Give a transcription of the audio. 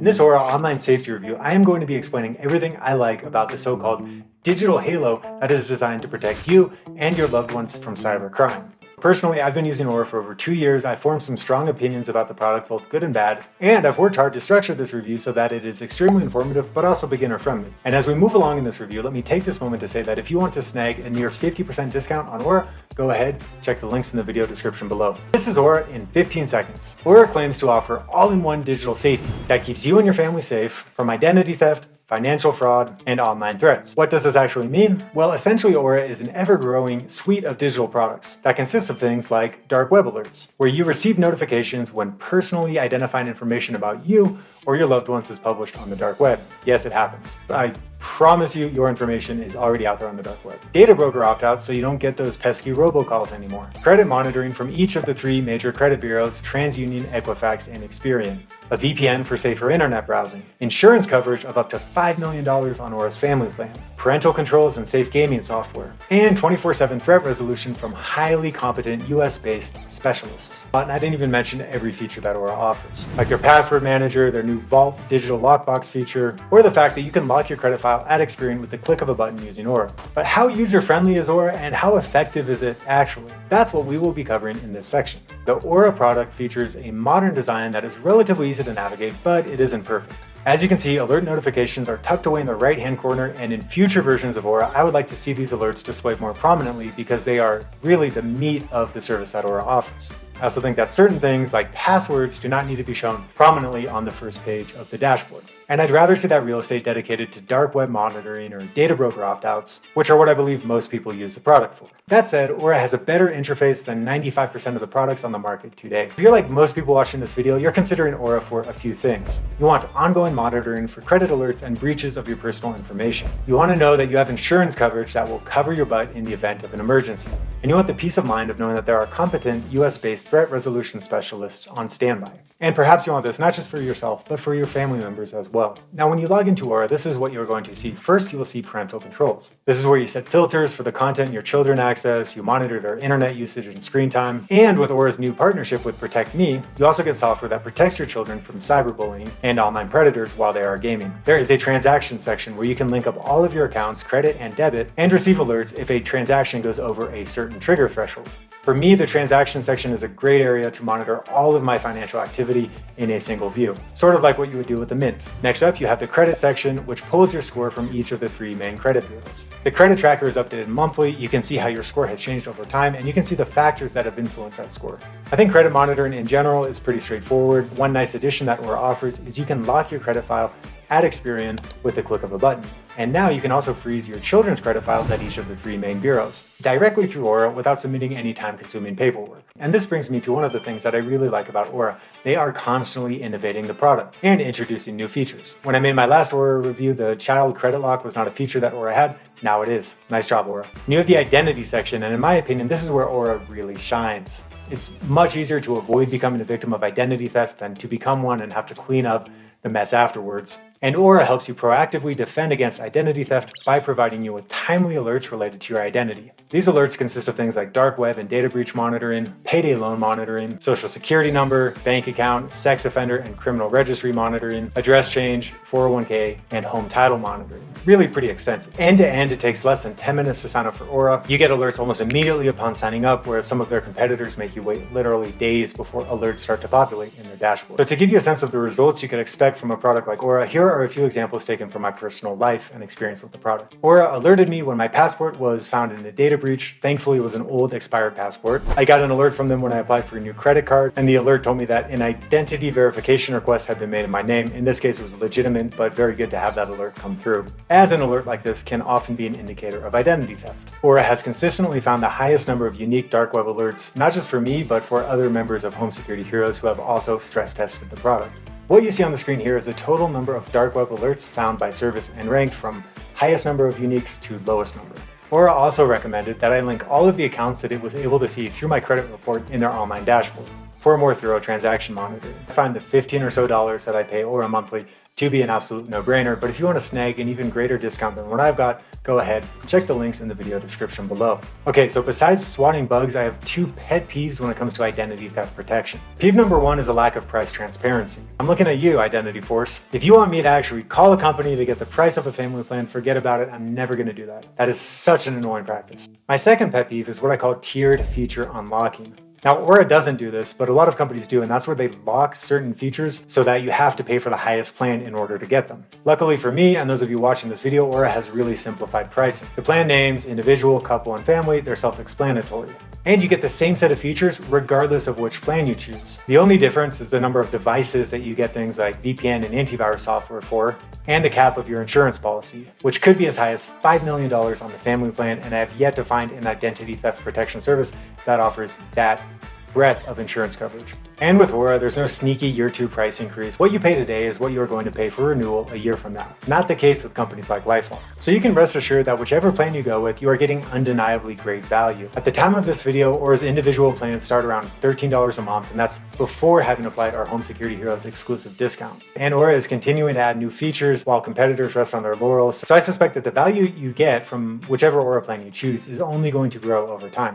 In this Aura online safety review, I am going to be explaining everything I like about the so-called digital halo that is designed to protect you and your loved ones from cybercrime. Personally, I've been using Aura for over 2 years. I've formed some strong opinions about the product, both good and bad, and I've worked hard to structure this review so that it is extremely informative, but also beginner friendly. And as we move along in this review, let me take this moment to say that if you want to snag a near 50% discount on Aura, go ahead, check the links in the video description below. This is Aura in 15 seconds. Aura claims to offer all-in-one digital safety that keeps you and your family safe from identity theft, financial fraud, and online threats. What does this actually mean? Well, essentially Aura is an ever-growing suite of digital products that consists of things like dark web alerts, where you receive notifications when personally identified information about you or your loved ones is published on the dark web. Yes, it happens. I promise you, your information is already out there on the dark web. Data broker opt-outs so you don't get those pesky robocalls anymore. Credit monitoring from each of the 3 major credit bureaus, TransUnion, Equifax, and Experian. A VPN for safer internet browsing. Insurance coverage of up to $5 million on Aura's family plan. Parental controls and safe gaming software. And 24/7 threat resolution from highly competent US-based specialists. And I didn't even mention every feature that Aura offers, like their password manager, their new Vault digital lockbox feature, or the fact that you can lock your credit file at Experian with the click of a button using Aura. But how user-friendly is Aura and how effective is it actually? That's what we will be covering in this section. The Aura product features a modern design that is relatively easy to navigate, but it isn't perfect. As you can see, alert notifications are tucked away in the right-hand corner, and in future versions of Aura, I would like to see these alerts displayed more prominently because they are really the meat of the service that Aura offers. I also think that certain things like passwords do not need to be shown prominently on the first page of the dashboard. And I'd rather see that real estate dedicated to dark web monitoring or data broker opt-outs, which are what I believe most people use the product for. That said, Aura has a better interface than 95% of the products on the market today. If you're like most people watching this video, you're considering Aura for a few things. You want ongoing monitoring for credit alerts and breaches of your personal information. You want to know that you have insurance coverage that will cover your butt in the event of an emergency. And you want the peace of mind of knowing that there are competent US-based threat resolution specialists on standby. And perhaps you want this not just for yourself, but for your family members as well. Now, when you log into Aura, this is what you're going to see. First, you will see parental controls. This is where you set filters for the content your children access, you monitor their internet usage and screen time, and with Aura's new partnership with Protect Me, you also get software that protects your children from cyberbullying and online predators while they are gaming. There is a transaction section where you can link up all of your accounts, credit and debit, and receive alerts if a transaction goes over a certain trigger threshold. For me, the transaction section is a great area to monitor all of my financial activity in a single view, sort of like what you would do with the Mint. Next up, you have the credit section, which pulls your score from each of the 3 main credit bureaus. The credit tracker is updated monthly. You can see how your score has changed over time, and you can see the factors that have influenced that score. I think credit monitoring in general is pretty straightforward. One nice addition that Aura offers is you can lock your credit file at Experian with the click of a button. And now you can also freeze your children's credit files at each of the 3 main bureaus, directly through Aura without submitting any time-consuming paperwork. And this brings me to one of the things that I really like about Aura. They are constantly innovating the product and introducing new features. When I made my last Aura review, the child credit lock was not a feature that Aura had. Now it is. Nice job, Aura. And you have the identity section, and in my opinion, this is where Aura really shines. It's much easier to avoid becoming a victim of identity theft than to become one and have to clean up the mess afterwards. And Aura helps you proactively defend against identity theft by providing you with timely alerts related to your identity. These alerts consist of things like dark web and data breach monitoring, payday loan monitoring, social security number, bank account, sex offender and criminal registry monitoring, address change, 401k, and home title monitoring. Really pretty extensive. End to end, it takes less than 10 minutes to sign up for Aura. You get alerts almost immediately upon signing up, whereas some of their competitors make you wait literally days before alerts start to populate in their dashboard. So to give you a sense of the results you can expect from a product like Aura, here are a few examples taken from my personal life and experience with the product. Aura alerted me when my passport was found in a data breach. Thankfully, it was an old expired passport. I got an alert from them when I applied for a new credit card, and the alert told me that an identity verification request had been made in my name. In this case, it was legitimate, but very good to have that alert come through, as an alert like this can often be an indicator of identity theft. Aura has consistently found the highest number of unique dark web alerts, not just for me, but for other members of Home Security Heroes who have also stress tested the product. What you see on the screen here is the total number of dark web alerts found by service and ranked from highest number of uniques to lowest number. Aura also recommended that I link all of the accounts that it was able to see through my credit report in their online dashboard. for a more thorough transaction monitoring. I find the $15 or so that I pay Aura monthly to be an absolute no-brainer, but if you want to snag an even greater discount than what I've got, go ahead, check the links in the video description below. Okay, so besides swatting bugs, I have two pet peeves when it comes to identity theft protection. Peeve number one is a lack of price transparency. I'm looking at you, Identity Force. If you want me to actually call a company to get the price of a family plan, forget about it, I'm never gonna do that. That is such an annoying practice. My second pet peeve is what I call tiered feature unlocking. Now, Aura doesn't do this, but a lot of companies do, and that's where they lock certain features so that you have to pay for the highest plan in order to get them. Luckily for me, and those of you watching this video, Aura has really simplified pricing. The plan names, individual, couple, and family, they're self-explanatory. And you get the same set of features regardless of which plan you choose. The only difference is the number of devices that you get things like VPN and antivirus software for, and the cap of your insurance policy, which could be as high as $5 million on the family plan, and I have yet to find an identity theft protection service that offers that breadth of insurance coverage. And with Aura, there's no sneaky year 2 price increase. What you pay today is what you are going to pay for renewal a year from now. Not the case with companies like LifeLock. So you can rest assured that whichever plan you go with, you are getting undeniably great value. At the time of this video, Aura's individual plans start around $13 a month, and that's before having applied our Home Security Heroes exclusive discount. And Aura is continuing to add new features while competitors rest on their laurels. So I suspect that the value you get from whichever Aura plan you choose is only going to grow over time.